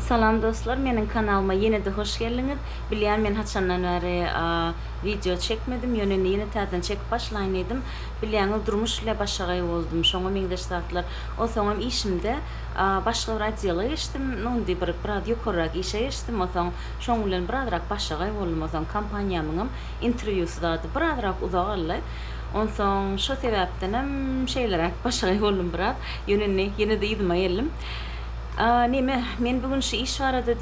Salam dostlar, menin kanalıma yine de hoş geldiniz. Bilýän men haçandan beri video çekmedim, yönünü yine täzeden çekip başlaynydım. Bilýäňiz durmuş ile başagay boldum. Şoňa meňdeşdaklar, o soňam işimde başga bir adyala geçtim. Nondi bir ýokarak işe geçtim. O soň şoň bilen birazrak başagay boldum. O soň kampaniýamyň interwýusy dady birazrak uzak aldy. On soň şo sebäpdenem şeýlerek başagay boldum biraz. Yönünü yine de ýydyma geldim. Men bugün şu iş varada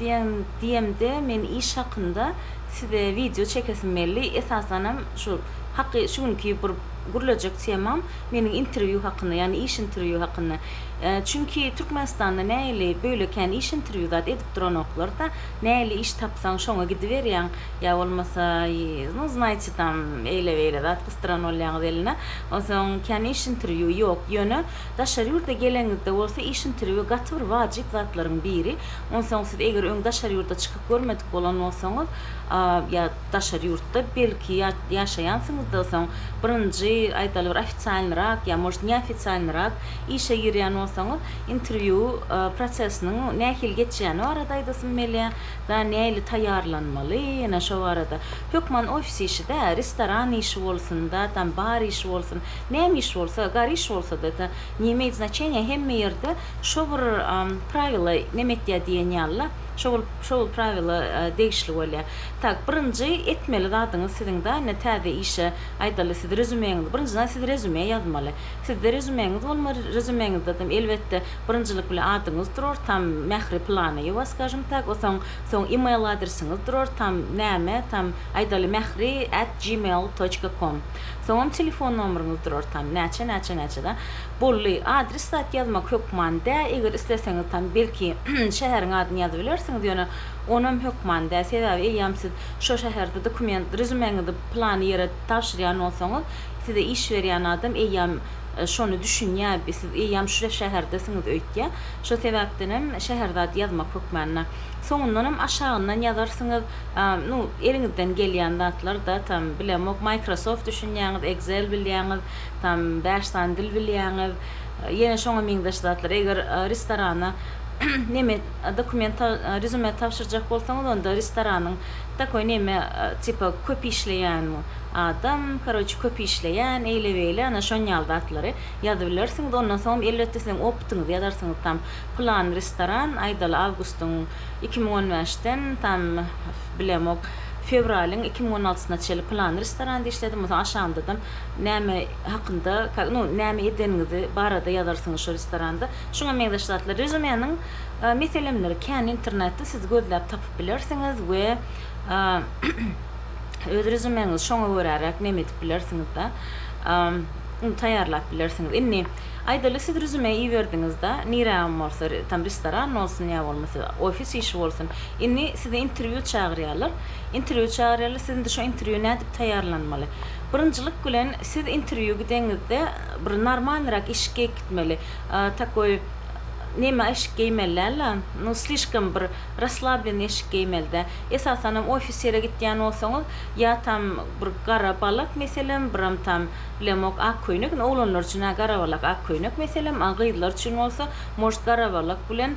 diyemde men iş hakkında size video çekesim belli. Esasen şu hakkı şunki bir gurulacak temam menin interview hakkında, yani iş interview hakkında. Çünkü Türkmenistan'da näyle böyleken iş interview'da edip duran oklarda näyle iş tapsan şoňa gidiberýän ya bolmasa no знаете там eyle da kıstıran olýan eline. O soň kendi iş interview yok ýöne daşary ýurda geleňizde bolsa iş interview gaty bir wajyp zatlaryň biri. On soň siz eger öň daşary ýurda çykyp görmedik bolan bolsaňyz ya daşary ýurtda belki ýaşaýansyňyz da soň birinji aýdaly bir ofitsialnyrak ya может neofitsialnyrak işe girýän bolsaňyz interview prosesiniň nähil geçýäni arada aýdasym meli da nähili taýýarlanmaly ýene şo arada hökman ofis işi de restoran işi bolsun da tam bar işi bolsun näme iş bolsa gar iş bolsa da ne имеет значения hemme ýerde şo bir правила nemetýär diýen ýaly şol правила değişli bolýar. Tak birinji etmeli zadyňyz siziň da ne täze işe aýdaly siz rezumeňiz birinji siz rezüme ýazmaly. Sizde rezümeňiz bolmar, rezümeňizde hem elbetde birinjilik bilen adyňyz durur, tam mähri plany ýa skажем tak, o soň email adresiňiz durur, tam näme, tam aýdaly mehri@gmail.com. Soň telefon nomeryňyz durur, tam näçe da. Bolly adres zat ýazmak hökmanda, eger isleseňiz tam belki şäheriň adyny ýazyp bilersiňiz ýöne onam hökmanda, sebäbi eýam siz şo şäherde dokument rezümeňizi plany ýere tapşyrýan bolsaňyz, size iş berýän adam eýam şonu düşünýär, siz eýam şu şäherdesiňiz öýtýär. Şo sebäpden şäherde ýazmak hökmände. Soňundan aşagyndan ýazarsyňyz, no eliňizden gelýän zatlar da tam bilemok Microsoft düşünýäňiz, Excel bilýäňiz, tam bäşdan dil bilýäňiz. Ýene şoňa meňdeş zatlar eger restorana neme dokumenta rezüme tapşyrjak bolsaňyz onda restoranyň takoy neme tipa köp işleýän adam, короче, köp işleýän, eýle-beýle ana şoň ýaldatlary ýazyp bilersiňiz. Ondan soň elbetde siz opdyňyz ýazarsyňyz tam plan restoran aýdaly awgustyň 2015-den tam bilemok fevralyň 2016-syna çeli plan restoranda işledim. O aşağında da näme hakynda, no näme edeniňizi barada ýazarsynız şu restoranda. Şoňa meňdeşler rezümeňiň meselemleri kän internetde siz gözläp tapyp bilersiňiz we öz rezümeňiz şoňa görärek näme edip bilersiňiz da taýýarlap bilersiňiz. Inni aýdaly siz rezümeňi berdiňiz da niräm bolsa tam restoran bolsun ýa bolmasa ofis işi bolsun. Inni size interview çagyrýarlar. Interview çagyrýarlar, siz de şo interwiew nädip taýýarlanmaly. Birinjilik bilen siz interview gideňizde bir normalrak işe gitmeli. Takoy neme iş giymellerle, no слишком bir расслабленный iş giymelde. Esasen ofis ýere gitýän bolsaňyz, ya tam bir gara balak meselem, biram tam bilemok ak köýnek, oğlanlar üçin gara balak ak köýnek meselem, agyýlar üçin bolsa, может gara balak bilen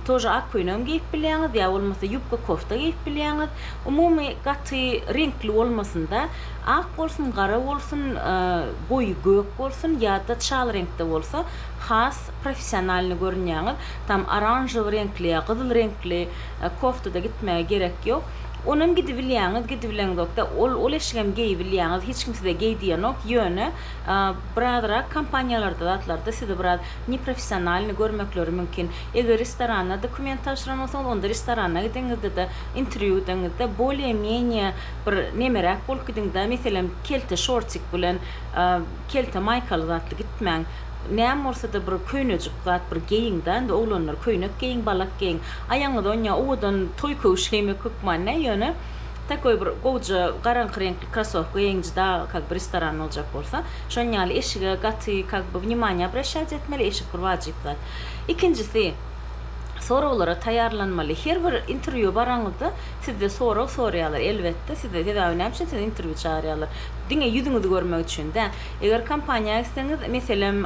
тоже ak köýnek giyip bilýäňiz, ýa bolmasa yupka kofta giyip bilýäňiz. Umumy gaty renkli bolmasyn da, ak bolsun, gara bolsun, goýy gök bolsun, ýa da çal renkde bolsa, has professionalny görünýäňiz. Tam oranжевый renkli, gyzyl renkli koftada gitmäge gerek ýok. Onam gidip bilýäňiz dokda ol eşigem geýip bilýäňiz, hiç kimse de geýdiýän ok ýöne birazrak kampaniýalarda zatlarda size biraz neprofessionalny görmekleri mümkin. Eger restoranda dokument tapşyran bolsaňyz, onda restorana gideňizde de interwýewdeňizde bolýa-menýe bir nemerek bolup gidiňizde, meselem kelte şortik bilen kelte maykaly zatly gitmäň. Näme bolsa da bir köýnejik zat bir geýiňden de oglanlar köýnek geýiň, balak geýiň. Aýaňyza oňa owadan toý köşeýme köpman näýöne takoy bir goýja garanky renkli krasowka geýiňde как bir restoran boljak bolsa, şoňaly eşige gaty как бы внимание обращать etmeli, eşik bir wajyp zat. Ikincisi sorulara taýýarlanmaly. Her bir interview baraňyzda sizde soru sorýarlar. Elbetde sizde täzäwinem üçin siz interview çağırýarlar. Diňe ýüzüňizi görmek üçin de. Eger kampaniýa etseňiz, meselem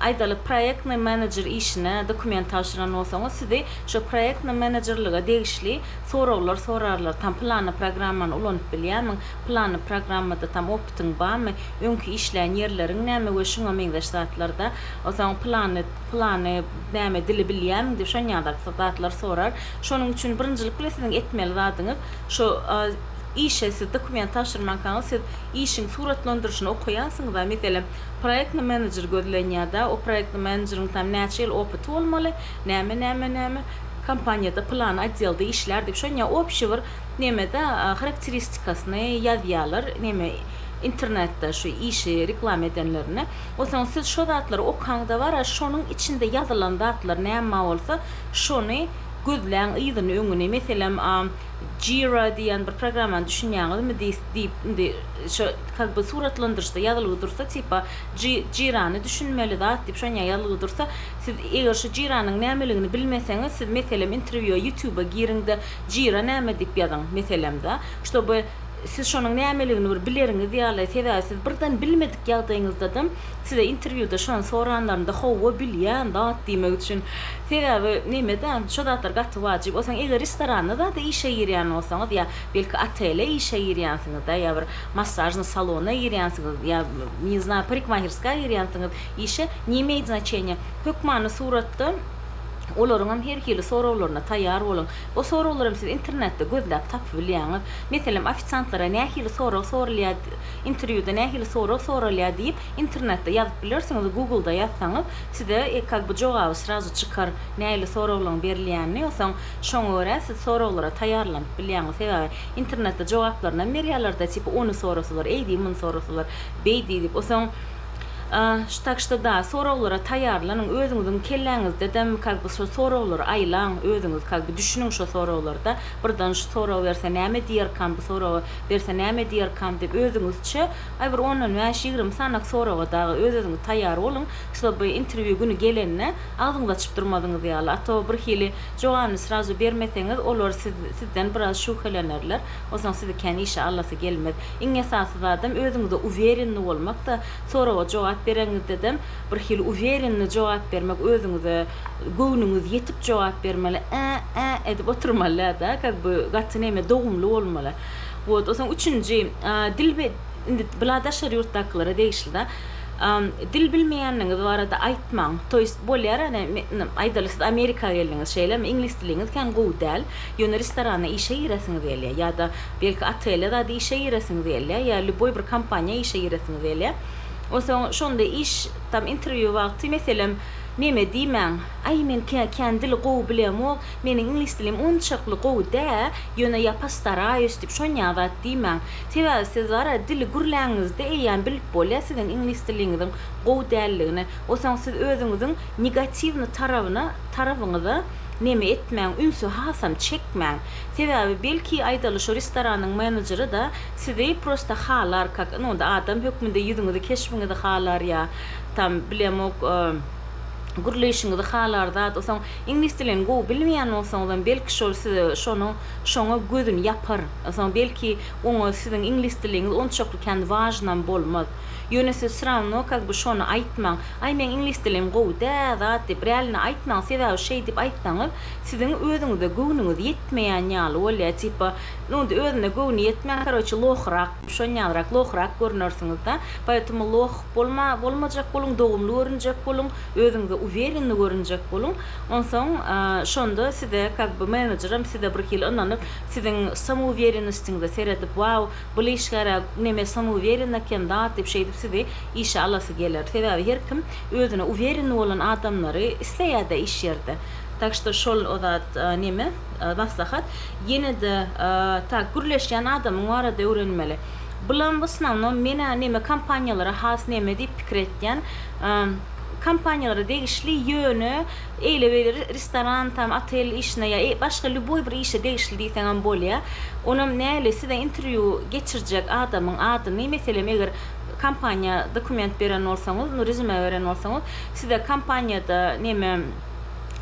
aydalı proyektni manager işine dokument taşıran olsanız size şu proyektni managerlığa değişli sorarlar tam planı programını ulanıp bilýärmiň planı programda tam optyň barmy öňkü işleýän yerleriň näme we şoňa meňde ştatlarda o zaman planı näme dili bilýärmiň diýip şonýa ştatlar sorar. Şonuň üçin birinjilik bilesiň etmeli zadyňyz şu işe siz dokument taşırmankanız siz işin suratlandırışını okuyansınız da mesela proyektni manager gözlenýärde o proyektni manageryň tam näçe ýyl opyty bolmaly näme kampanyada plan atjeldi işler diýip şoňa opşy bir nemede karakteristikasyny ýazýarlar näme internetde şu işi reklam edenlerine o zaman siz şu datları okanda var şonuň içinde ýazylan datlar näme bolsa şonu gözläň ýygyny öňüne meselem Jira diýen bir programany düşünýäňizmi diýip şu kakby suratlandyrışda ýazylyp dursa tipa Jirany düşünmeli zat diýip şoňa ýazylyp dursa siz eger şu Jiranyň nämeligini bilmeseňiz siz meselem interwýa YouTube'a giringde Jira näme diýip ýazyň meselemde şoby siz şonuň nämeligini bir bileriňiz ýaly siz birden bilmedik ýagdaýyňyzda da size interwýda şonu soranlarynda howa bilýän dat diýmek üçin sebäbi nemede şu datlar gaty wajyp olsaň eger restoranda da işe girýän bolsaňyz ýa belki atele işe girýänsiňiz da ýa bir massajny salona girýänsiňiz ýa не знаю parikmahirska girýänsiňiz işe näme значение hökmany suratda olaryň hem her hili sorawlaryna taýýar bolun. O sorawlary siz internetde gözläp tapyp bilýäňiz. Meselem ofitsiantlara nähili soraw sorulýar, interwýuda nähili soraw sorulýar diýip internetde ýazyp bilersiňiz, Google'da ýazsaňyz size kakby jogaby srazu çykar nähili sorawlaryň berilýänini, osaň şoňa görä siz sorawlara taýýarlanyp bilýäňiz. Internetde jogaplaryndan berýärler-de tipi onu sorasalar, eýdi muny sorasalar, beýdi diýip osaň tak što da sorawlara taýýarlanyň özüňiziň kelläňizde dem kakby şu sorawlary aýlaň özüňiz kakby düşünüň şu sorawlarda birden şu soraw berse näme diýerkäm bu soraw berse näme diýerkäm diýip özüňizçe bir 10-20 sanak sorawga da özüňiz taýýar bolun şoby interwýu güni gelenne agzyňyzda açyp durmadyňyz ýaly ato bir hili jogany srazu bermeseňiz olar sizden biraz şüphelenirler osaň size kendi işe allasy gelmez iň esasy adam özüňizde uwerenli bolmak da sorawga jogap bereňiz dedem bir hil uwerenli jogap bermek özüňize göwnüňiz ýetip jogap bermeli edip oturmaly da kakby gaty näme dogumly bolmaly. Wot osaň üçünji dil biladaşar ýurtdakylara degişli dil bilmeýänliňiz barada aýtmaň. Toýst bolýar aýdaly siz Amerikaga geldiňiz şeýlem ingliz diliňiz kan gowy däl. Ýöne restorana işe giresiňiz diýilýär ýa-da belki atelyada işe giresiňiz diýilýär ýa luboy bir kampaniýa işe giresiňiz diýilýär. Osaň şonda iş tam interwýu wagty meselem näme diýmän? Ay men kendi dili gowy bilemok, meniň ingliz dilim onçakly gowy dä, ýöne ýapastaraýys diýip şoňa zat diýmän. Sebäbi siz ara dili gürläňizde eýän bilip bolýar siziň ingliz diliňiziň gowy dälligini. Osaň siz özüňiziň negatiwny tarabyňyza näme etmäň, ünsü hasam çekmäň. Sebäbi belki aýdaly şu restoranyň menedjeri da sizi prosta halar kak, da adam hökmünde ýüzüňizi keşmiňizi halar ýa tam bilemok gürleşiňizi halar da osaň ingliz dilini gowy bilmeýän bolsaňyz belki şoňa gözün ýapar. Osaň belki oňa siziň ingliz diliňiz onçakly kendi wajnan bolmaz. Ýöne siz sravno kakby şonu aýtmaň. Ay men ingliz dilim gowy dä zat diýip realny aýtmaň, sebäbi şeý diýip aýtsaňyz siziň özüňizde göwnüňiz ýetmeýän ýaly bolýar tipa nonda özüne göwni ýetmeýän karoçy lohrak, şoňarak lohrak görnürsiňiz da. Paýtamy loh bolmajak boluň, dogumly görünjek boluň, özüňize uwerenli görünjek boluň. Onsoň şonda size kakby menejerim size bir hil ananyp siziň samouwerenligiňizde seredip wow bu işgara näme samouwerenli eken da diýip şeý sizi işe alasy geler. Sebäbi her kim özüne uwerenli bolan adamlary isleýär-de iş ýerde. Tak što şol odat näme maslahat ýene-de tak gürleşýän adamyň arada öwrenmeli. Bulan bosnawno mena näme kampaniýalara has näme diýip pikir etýän kampaniýalara degişli ýöne eýle restoran tam atel işine ýa başga luboy bir işe degişli diýsen bolýar. Onam näle size interwýu geçirjek adamyň adyny meselem eger kampaniýa dokument beren bolsaňyz, rezüme beren bolsaňyz, size kampaniýada näme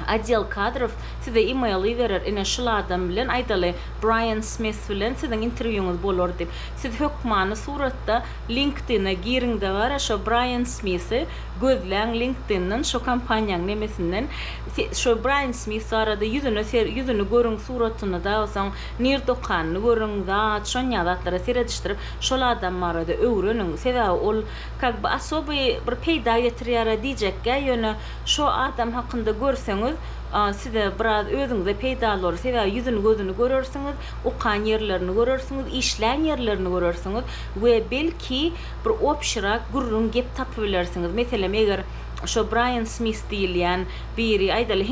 отдел кадров сиде имейл verir ine şulardan bilen aydaly Brian Smith bilen sizin intervyuňyz bolar dip. Siz hökmany suratda LinkedIn'e giriňde bar, şo Brian Smith'i gözläň LinkedIn'den şo kampaniýaň nemesinden şo Brian Smith arada yüzünü görüň suratyny da soň nirdokanny görüň da şoňa zatlara seredişdirip şolardan arada öwreniň. Seda ol kak asoby bir peýda getirýär diýjekkä ýöne şo adam hakynda görseňiz size biraz özüňize peýda bolar. Seda yüzünü gözünü görersiňiz, okan ýerlerini görersiňiz, işlän ýerlerini görersiňiz we belki bir opşyrak gurrun gep tapy bilersiňiz. Meselem eger şo Brian Smith diýilýän biri aýdaly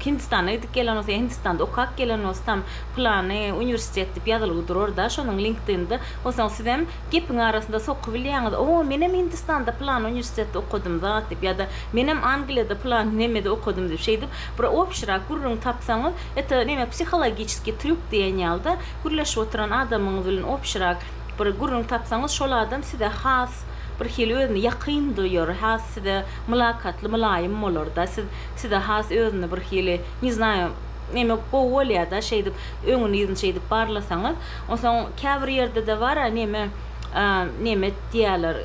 Hindistan'a gidip gelen olsa Hindistan'da okak gelen olsa tam planı üniversitede piyadalı durur da şonun LinkedIn'de o zaman sizem gepin arasında sokup bilýäňiz. O menem Hindistan'da plan üniversitede okudum zat dip ya da menem Angliýada plan nemede okudum dip şey dip bir opşyrak gurrun tapsaňyz eta neme psixologiski trük diýen ýalda gurleşip oturan adamyňyz bilen opşyrak bir gurrun tapsaňyz şol adam size has bir hili özüni yakyn duýar, has side mülakatly mülayim bolar da size has özüni bir hili ne znаю neme bolýar da şey dip öňüni ýygyň şey dip barlasaňyz oňsoň käbir ýerde de bar neme diýerler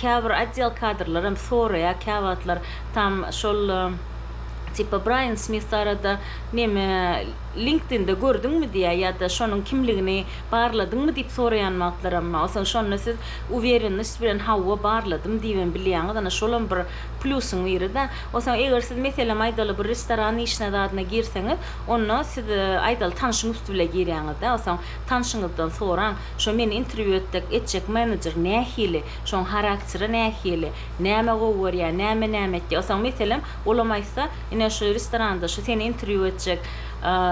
käbir atdel kadrlarym soraýa käwatlar tam şol tipa Brian Smith arada neme LinkedIn'de gördüňmi diýä ýa-da şonuň kimligini barladyňmy diýip soraýan wagtlaram. Oson şonu siz uwerenlik bilen hawa barladym diýen bilýäňiz, ana şolam bir plusyň berdi. Oson eger siz meselem aýdaly bir restoran işine dadyna girseňiz, onu siz aýdaly tanşyňyz bilen girýäňiz da. Oson tanşyňyzdan soraň, şo meni interview etjek manager nähili, şoň harakteri nähili, näme gowarýar, näme etdi. Oson meselem olamaýsa, ine şu restoranda şu seni interview etjek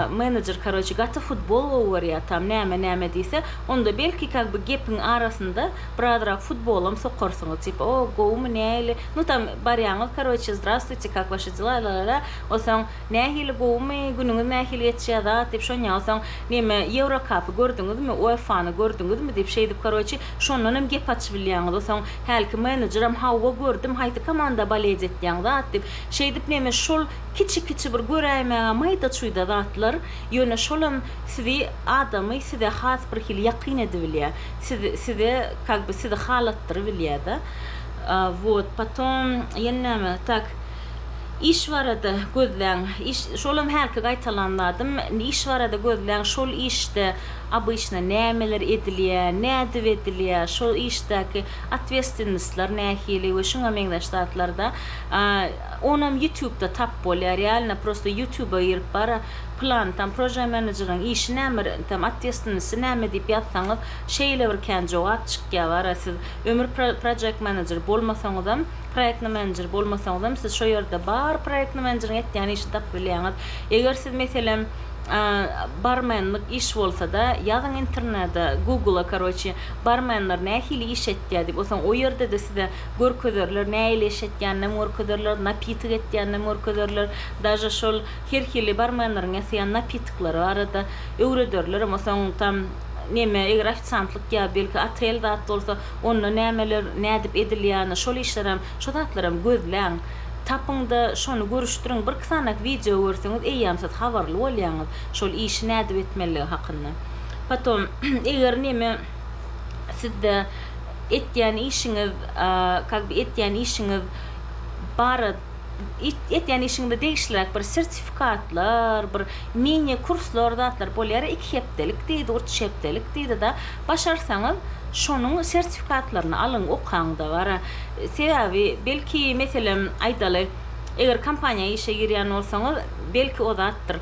manager короче gata futbol gowarýar tam näme diýse, onda belki kak bir gepin arasında birazrak futbolum sokarsyňyz tip o gomy näle ну tam barýaňyz короче здравствуйте как ваши дела la oson nähili gomy günüňiz nähili geçýär da dip şoňa oson neme Eurocupy gördüňizmi UEFA'ny gördüňizmi dip şey dip короче şondan hem gep açyp bilýäňiz oson helki managerim hawa gördüm haýty komanda balej etýäň da dip şey dip neme şol kiçi bir göräýme maýda çuýda zatlar ýöne şolam sizi adamy size has bir hil ýakyn edebilýär. Size как бы size halatdyr bilýär da. Вот потом ýene tak iş barada gözläň şolam herke gaýtalanladym iş barada gözläň şol işde обычно nämeler edilýär näde edilýär şol işdäki atwestensler nähili we şoňa meňdeşdatlarda onam YouTube'da tap bolýar realna prosto YouTube'a girip bara plan tam proje menajeryň işi näme tam atwestensy näme diýip ýatsaňyz şeýle bir kän jogap çykýar bar siz ömür project manager bolmasaňyzam proýekt manager bolmasaňyzam siz şo ýerde bar proýekt manajeryň etýän işi tap bilýäňiz. Eger siz meselem barmenlik iş bolsa da ýazan internetde Google'a короче barmenler nähili iş etýär diýip oson o ýerde de size görkezerler nähili iş etýän, näme görkezerler, napitik etýän, näme görkezerler, daja şol her hili barmenleriň ýasýan napitlary arada öwrederler, oson tam neme eger ofitsiantlyk ýa belki otel zat bolsa onu nämeler nädip edilýän, şol işlerem, şo zatlarym gözläň. Tapyňda şonu görüşdüriň bir kısanak video görseňiz eýamsat habarly bolýaňyz şol işi nädip etmeligi hakynda. Potom eger neme sizde etýän işiňiz как бы etýän işiňiz bara etýän işiňde degişlik bir sertifikatlar, bir mini kurslar zatlar bolýar, 2 hepdelik diýdi, 3 hepdelik diýdi da başarsaňyz şonun sertifikatlaryny alyň okaňda bar. Sebebi belki meselem aýdaly eger kampaniýa işe girýän bolsaňyz belki o zatdyr.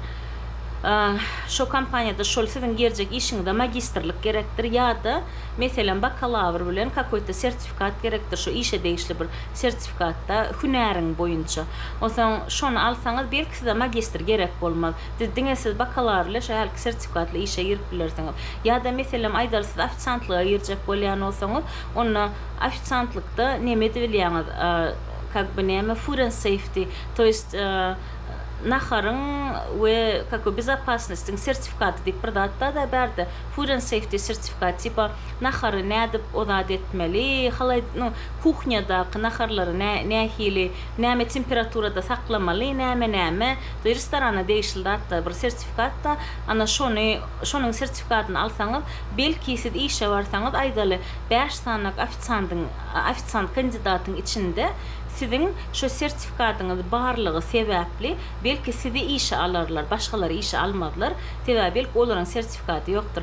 Şo kampaniýada şol siziň gerjek işiňizde magistrlik gerekdir ýa-da meselem bakalavr bilen kakýta sertifikat gerekdir. Şo işe degişli bir sertifikatda hünäriň boýunça. Oson şonu alsaňyz belki size magistr gerek bolmaz. Diňe siz bakalavr şo helki sertifikatly işe girip bilersiňiz. Ýa-da meselem aýdal siz ofitsiantlyga girjek bolýan bolsaňyz, onu ofitsiantlykda näme bilýäňiz? Как бы näme food and safety, to есть naharın ve kako безопасностьтың sertifikatı deyip bir da berdi. Food and safety sertifikatı tipa naharı ne edip odat etmeli, halay kuhnyada naharları ne hili, ne temperaturada saklamalı, ne restorana değişildi hatta bir sertifikat da ana şonun sertifikatını alsanız belki siz işe varsanız aydalı 5 sanak ofitsiant kandidatın içinde sizin şu sertifikatınız barlığı sebepli belki sizi işe alırlar, başkaları işe almadılar. Sebep belki onların sertifikatı yoktur.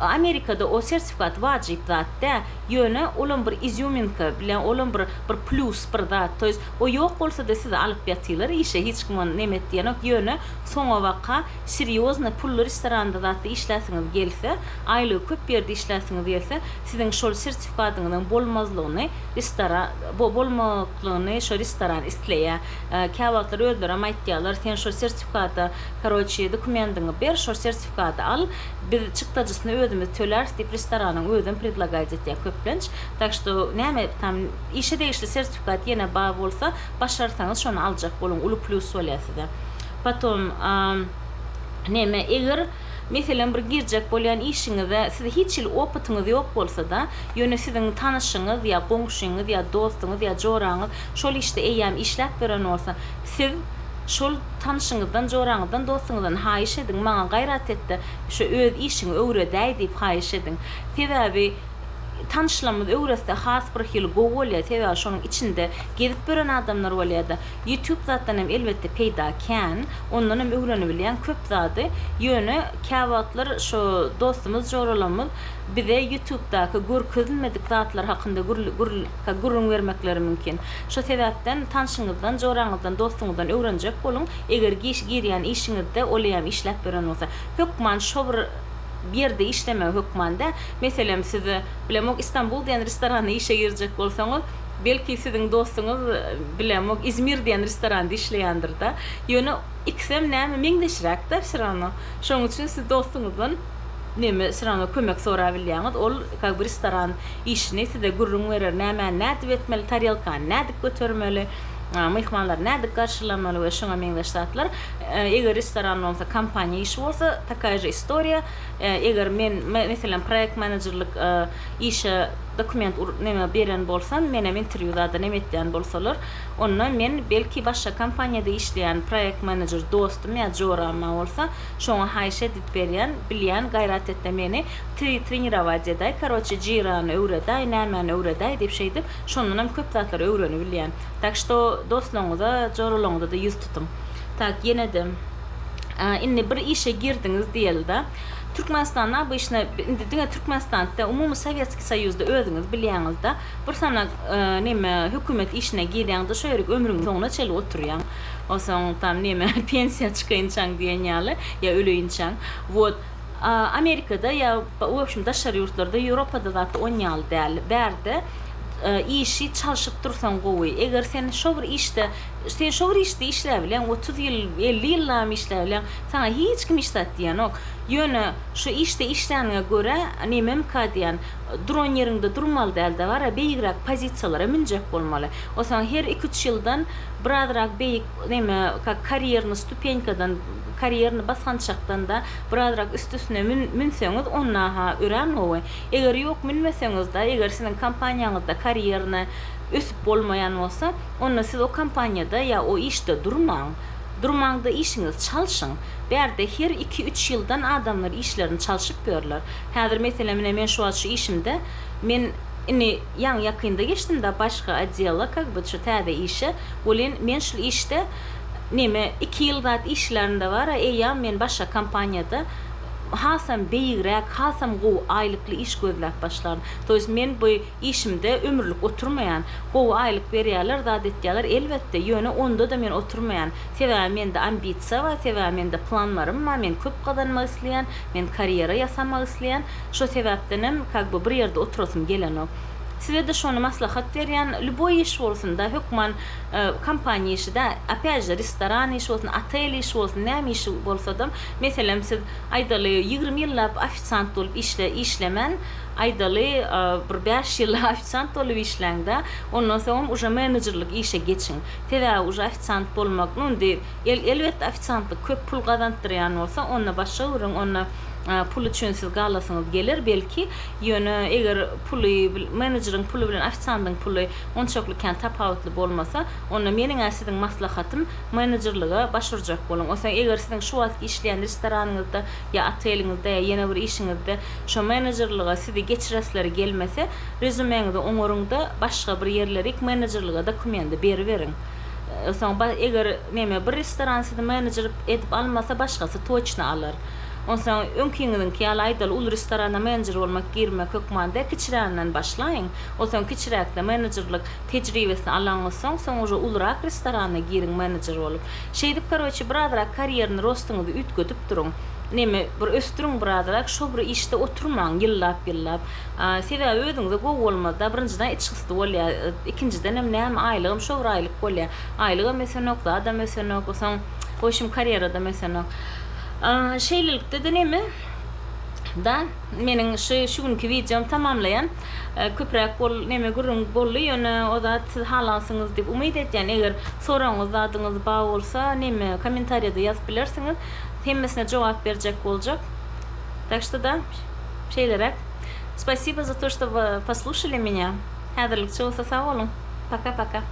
Amerika'da o sertifikat vacip zaten yöne olan bir izjuminka bilen olan bir plus bir zat. To jest o yok olsa da size alıp yatırlar işe hiç kimin nemet diyen yöne sonra vaka seriozna pullu restoranda zaten işlersiniz gelse aylık köp bir yerde işlersiniz gelse sizin şu sertifikatınızın bolmazlığını bolmaklığını şu restoran istleya kahvaltılar öldür ama ihtiyalar sen şu sertifikata karoçi dokumentini bir şu sertifikatı al bir çıktacısını ödümü töler tip restoranın ödüm предлагать ettiği köplenç. Tak что näme tam işe değişli sertifikat yine bağ olsa başarsanız şunu alacak olun ulu plus olasıda. Потом näme eğer mesela bir girecek bolan işinizde size hiç opatınız yok bolsa da yöne sizin tanışınız ya komşunuz ya dostunuz ya jorağınız şol işte eýäm işläp beren olsa siz şol tanışыңızdan, jorağınızdan, dostunuzdan haýyş edin, maňa gaýrat etdi. Şu öz işiňi öwredäý diýip haýyş edin. Sebebi tanışlamız öwresde has bir hil gowolya tebe şonuň içinde gezip beren adamlar bolýardy. YouTube zatdan hem elbette peýdaken, ondan hem öwrenebilýän köp zady ýöne kahwatlar şu dostumuz, joralamız bize YouTube'daki görkezilmedik zatlar hakynda gurrun vermekleri mümkin. Şu sebäpden tanışyňyzdan, jorağınızdan, dostunuzdan öwrenjek bolun. Eger girýän işiňizde olýan işläp beren bolsa, hökman şo bir yerde işleme hükmanda mesela size bilemok İstanbul diyen restorana işe girecek bolsanız belki sizin dostunuz bilemok İzmir diyen restoranda işleýändir da ýöne iksem näme meňdeşirak da sırana şoň üçin siz dostunuzdan näme sırana kömek sora bilýäňiz ol bir restoran işini size gurrun verer näme nädip etmeli taryalka nädip götürmeli mehmanlar nädip garşylamaly we şoňa meňdeşdatlar eger restoran bolsa kampaniýa işi bolsa takaya же история eger men mesela proýekt menajerlik işe dokument näme beren bolsam menem interwýuda näme etdiň bolsalar onda men belki başga kampaniýada işleýän proýekt menajer dostum ýa jorama bolsa şoňa haýyş edip berýän bilýän gaýrat etdi meni trenировать edäý короче jirany öwredäý nämäni öwredäý diýip şeýdip şondan hem köp zatlar öwrenip bilýän. Tak что dostlaryňyza, joralaryňyza da ýüz tutun. Tak yine de inni bir işe girdiňiz diýildi. Türkmenistan'da bu işine Türkmenistan'da umumy Sovetski Soýuzda özüňiz bilýäňizde bir sana näme hökümet işine girýäňde şöýrek ömrüňiz soňuna çeli oturýan. O soň tam näme pensiya çykynçaň diýen ýaly ýa ölüýinçaň. Вот Amerikada ýa w общем daşary ýurtlarda Ýewropada zat 10 ýyl däl berdi. İşi çalışıp dursan gowy. Eger sen şo bir işte işläbilän 30 ýyl 50 ýyllam işläbilän sana hiç kim işlet diýen ok. Ýöne şu işte işlerine göre nemem kadiyan duran yerinde durmalı dälde var beýigrak pozisiýalara minjek bolmaly. O zaman her 2-3 ýyldan birazrak beýik neme karierni stupenkadan karierini basgan çaktan da birazrak üstüne minseňiz onnaha ören gowy. Eger ýok minmeseňiz da eger sizin kampaniýaňyzda karierini üsüp bolmayan bolsa onda siz o kampaniýada ýa o işte durmaňda işiňiz çalşyň. Berde her 2-3 ýyldan adamlar işlerini çalşyp görler. Häzir mesela men şu işimde men inni ýakynda geçdim da başga atdela как бы şu täze işe bolen men şu işte näme 2 ýyldat işlerinde var eýa men başga kampaniýada hasam beýigrek, hasam gowy aýlykly iş gözläp başlaryn. Toýs men bu işimde ömürlük oturmayan, gowy aýlyk berýärler, zat etýärler. Elbetde ýöne onda da men oturmayan. Sebäbi mende ambisiýa we sebäbi mende planlarym bar. Men köp gazanmak isleýän, men kariera ýasamak isleýän. Şo sebäpden hem bir ýerde oturasym gelen ok. size de şonu maslahat berýän, любой iş bolsun da, hökman kampanya işi de, opять же, restoran işi bolsun, otel işi bolsun, näme işi bolsa da, meselem siz aýdaly 20 ýyllap ofitsiant bolup işlemen, aýdaly bir 5 ýyl ofitsiant bolup işläňde, ondan soň uja menejerlik işe geçiň. Tebe uja ofitsiant bolmak, elbetde ofitsiantlyk köp pul gazandyrýan bolsa, onda başga urun, onda pul üçin siz galasyňyz gelir, belki ýöne eger menejeriň pulu bilen ofitsiantyň pulu onçakly kan tapawutly bolmasa, onda meniň siziň maslahatym menejerlige başvurjak bolan. Osa eger siziň şu wagt işleýän restoranyňyzda ýa oteliňizde ýa ýene bir işiňizde şu menejerlige sizi geçiresleri gelmese, rezumeňizde oňoruňda başga bir ýerlere menejerlige dokumenti berip beriň. Osa eger bir restoran sizi menejer edip almasa, başgasy toçna alar. Ondan öňkiňiziň ki aýdaly ul restorana menejer bolmak girmek hökmanda kiçiränden başlaýyň. Ondan kiçiräkde menejerlik tejribesini alaňyz soň uja ulrak restorana giriň menejer bolup. Şeýdip korоче birazrak karierini rostuňyzy ütgötüp duruň. Bir östürüň birazrak şu bir işte oturmaň ýyllap. Sebäbi özüňize gowy bolmada birinciden içgisi bolýar, ikinciden näme aýlygym şu bir aýlyk bolýar. Aýlyga mesenok da adam mesenok, osaň hoşum karierada mesenok. Şeylilikde de näme? Da meniň şu günkü videom tamamlayan köprek gurrun bolly ýöne o da siz halansyňyz diýip umyt etýän. Eger soraňyz zadyňyz baý bolsa, kommentariýada ýazyp bilersiňiz. Hemmesine jogap berjek boljak. Так что да, şeylerek. Спасибо за то, что вы послушали меня. Häzirlik, sağ olun. Пока-пока.